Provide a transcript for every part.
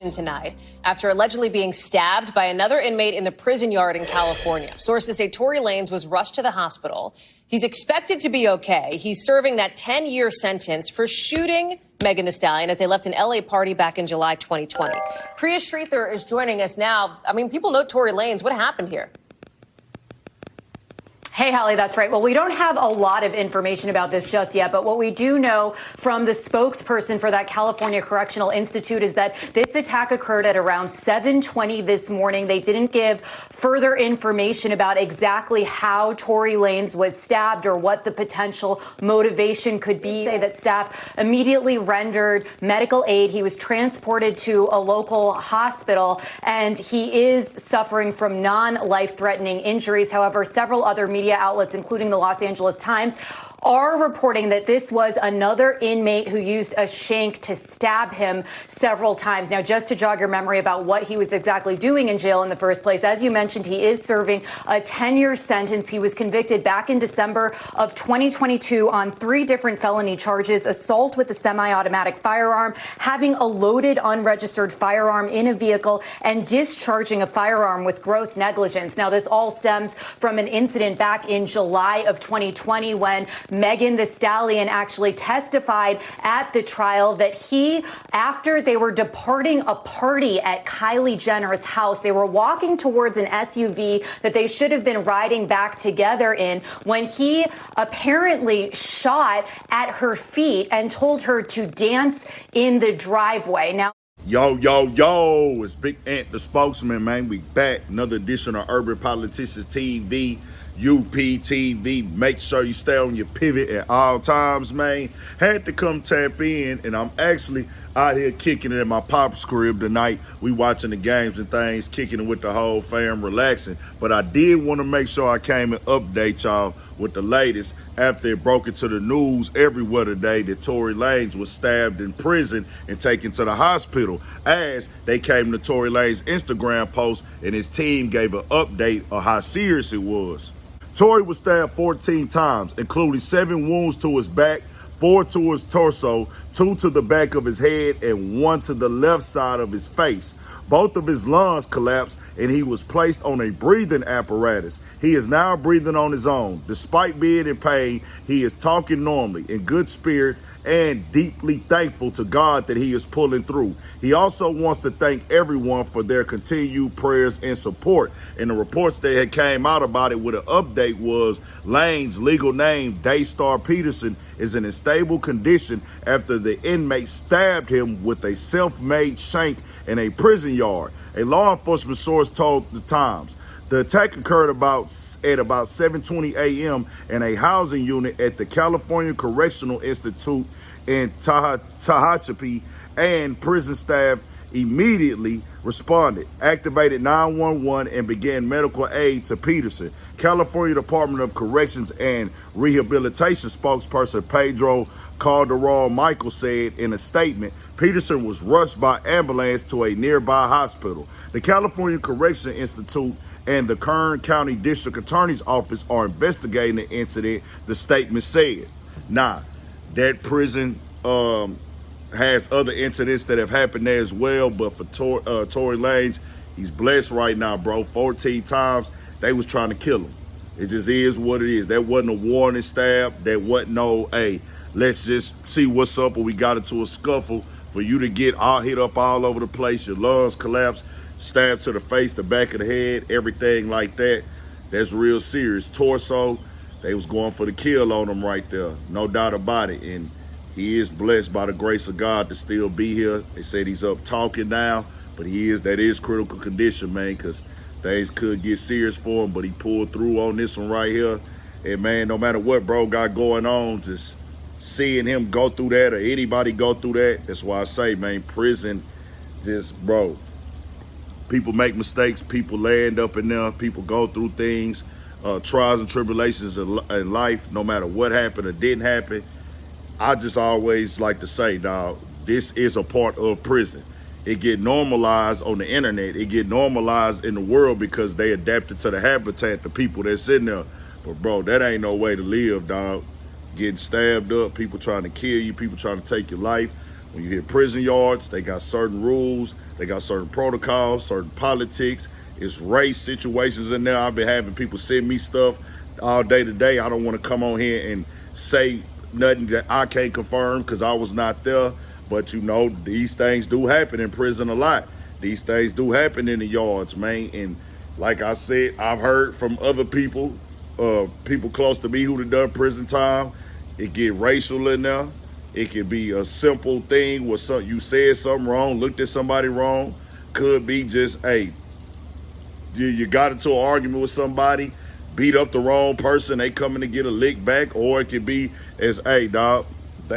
tonight after allegedly being stabbed by another inmate in the prison yard in California. Sources say Tory Lanez was rushed to the hospital. He's expected to be okay. He's serving that 10-year sentence for shooting Megan Thee Stallion as they left an L.A. party back in July 2020. Priya Sridhar is joining us now. I mean, people know Tory Lanez. What happened here? Hey, Hallie, that's right. Well, we don't have a lot of information about this just yet, but what we do know from the spokesperson for that California Correctional Institute is that this attack occurred at around 7:20 this morning. They didn't give further information about exactly how Tory Lanez was stabbed or what the potential motivation could be. They say that staff immediately rendered medical aid. He was transported to a local hospital, and he is suffering from non-life-threatening injuries. However, several other media outlets, including the Los Angeles Times, are reporting that this was another inmate who used a shank to stab him several times. Now, just to jog your memory about what he was exactly doing in jail in the first place, as you mentioned, he is serving a 10-year sentence. He was convicted back in December of 2022 on 3 different felony charges: assault with a semi-automatic firearm, having a loaded unregistered firearm in a vehicle, and discharging a firearm with gross negligence. Now, this all stems from an incident back in July of 2020 when Megan Thee Stallion actually testified at the trial that he, after they were departing a party at Kylie Jenner's house, they were walking towards an SUV that they should have been riding back together in when he apparently shot at her feet and told her to dance in the driveway. Now, Yo, it's Big Ant, the spokesman, man. We back. Another edition of Urban Politicians TV, UPTV. Make sure you stay on your pivot at all times, man. Had to come tap in, and I'm actually out here kicking it at my pop's crib tonight. We watching the games and things, kicking it with the whole fam, relaxing. But I did want to make sure I came and update y'all with the latest after it broke into the news everywhere today that Tory Lanez was stabbed in prison and taken to the hospital, as they came to Tory Lanez's Instagram post and his team gave an update of how serious it was. Tory was stabbed 14 times, including 7 wounds to his back, 4 to his torso, 2 to the back of his head, and 1 to the left side of his face. Both of his lungs collapsed, and he was placed on a breathing apparatus. He is now breathing on his own. Despite being in pain, he is talking normally, in good spirits, and deeply thankful to God that he is pulling through. He also wants to thank everyone for their continued prayers and support. And the reports that had came out about it with an update was Lane's legal name, Daystar Peterson, is in a stable condition after the inmate stabbed him with a self-made shank in a prison yard. A law enforcement source told the Times. The attack occurred at about 7:20 a.m. in a housing unit at the California Correctional Institute in Tehachapi, and prison staff immediately responded, activated 911, and began medical aid to Peterson. California Department of Corrections and Rehabilitation spokesperson Pedro Calderon-Michael said in a statement, Peterson was rushed by ambulance to a nearby hospital. The California Corrections Institute and the Kern County District Attorney's Office are investigating the incident, the statement said. Now, that prison has other incidents that have happened there as well, but for Tory Lanez, he's blessed right now, bro. 14 times, they was trying to kill him. It just is what it is. That wasn't a warning stab. That wasn't no, hey, let's just see what's up, or we got into a scuffle for you to get all hit up all over the place, your lungs collapse, stabbed to the face, the back of the head, everything like that. That's real serious. Torso, they was going for the kill on him right there. No doubt about it. And he is blessed by the grace of God to still be here. They said he's up talking now, but that is critical condition, man, because things could get serious for him, but he pulled through on this one right here. And, man, no matter what bro got going on, just seeing him go through that or anybody go through that, that's why I say, man, prison, just, bro, people make mistakes, people land up in there, people go through things, trials and tribulations in life, no matter what happened or didn't happen. I just always like to say, dog, this is a part of prison. It get normalized on the internet. It get normalized in the world because they adapted to the habitat, the people that's in there. But, bro, that ain't no way to live, dog. Getting stabbed up, people trying to kill you, people trying to take your life. When you hit prison yards, they got certain rules, they got certain protocols, certain politics. It's race situations in there. I've been having people send me stuff all day today. I don't want to come on here and say nothing that I can't confirm because I was not there. But, you know, these things do happen in prison a lot. These things do happen in the yards, man. And like I said, I've heard from other people, people close to me who have done prison time. It get racial in there. It could be a simple thing where you said something wrong, looked at somebody wrong. Could be just, hey, you got into an argument with somebody, beat up the wrong person, they coming to get a lick back. Or it could be as, hey, dog,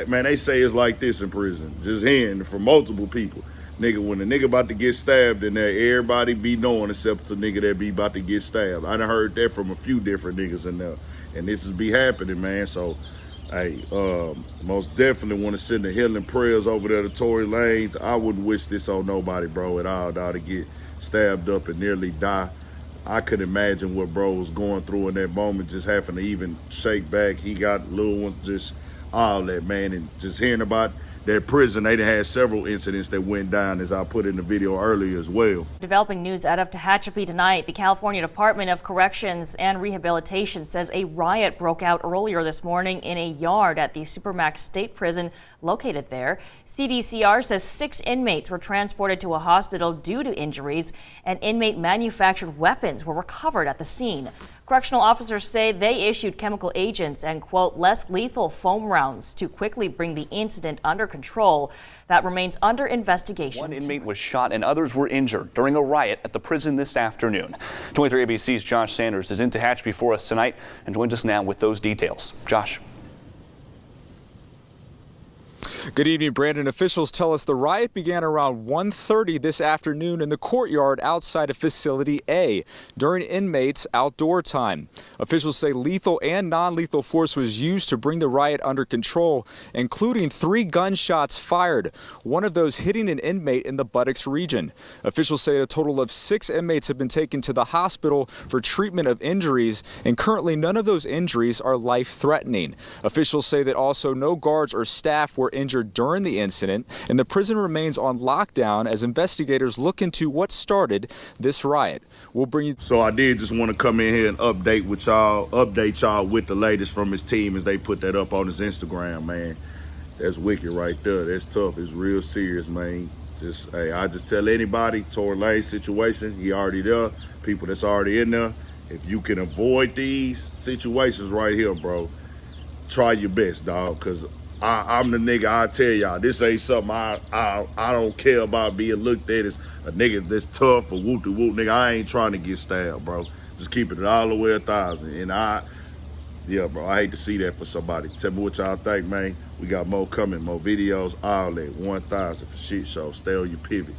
man, they say it's like this in prison. Just hearing from multiple people. Nigga, when the nigga about to get stabbed in there, everybody be knowing except the nigga that be about to get stabbed. I done heard that from a few different niggas in there. And this is be happening, man. So, hey, most definitely want to send the healing prayers over there to Tory Lanez. I wouldn't wish this on nobody, bro, at all, dog, to get stabbed up and nearly die. I could imagine what bro was going through in that moment, just having to even shake back. He got little ones, just all that, man. And just hearing about that prison, they had several incidents that went down, as I put in the video earlier as well. Developing news out of Tehachapi tonight. The California Department of Corrections and Rehabilitation says a riot broke out earlier this morning in a yard at the Supermax State Prison located there. CDCR says 6 inmates were transported to a hospital due to injuries, and inmate manufactured weapons were recovered at the scene. Correctional officers say they issued chemical agents and, quote, less lethal foam rounds to quickly bring the incident under control. That remains under investigation. One inmate was shot and others were injured during a riot at the prison this afternoon. 23 ABC's Josh Sanders is in Tehachapi for us tonight and joins us now with those details. Josh. Good evening, Brandon. Officials tell us the riot began around 1:30 this afternoon in the courtyard outside of Facility A during inmates' outdoor time. Officials say lethal and non-lethal force was used to bring the riot under control, including 3 gunshots fired, one of those hitting an inmate in the buttocks region. Officials say a total of 6 inmates have been taken to the hospital for treatment of injuries, and currently none of those injuries are life-threatening. Officials say that also no guards or staff were injured during the incident, and the prison remains on lockdown as investigators look into what started this riot. We'll bring you. So I did just want to come in here and update y'all with the latest from his team as they put that up on his Instagram, man. That's wicked right there. That's tough. It's real serious, man. Just, hey, I just tell anybody, Tory Lanez situation, he already there. People that's already in there. If you can avoid these situations right here, bro, try your best, dog, because I'm the nigga, I tell y'all, this ain't something I don't care about being looked at as a nigga that's tough or whoop-de-whoop, nigga. I ain't trying to get stabbed, bro. Just keeping it all the way 1,000. And yeah, bro, I hate to see that for somebody. Tell me what y'all think, man. We got more coming, more videos, all that. 1,000 for shit show. Stay on your pivot.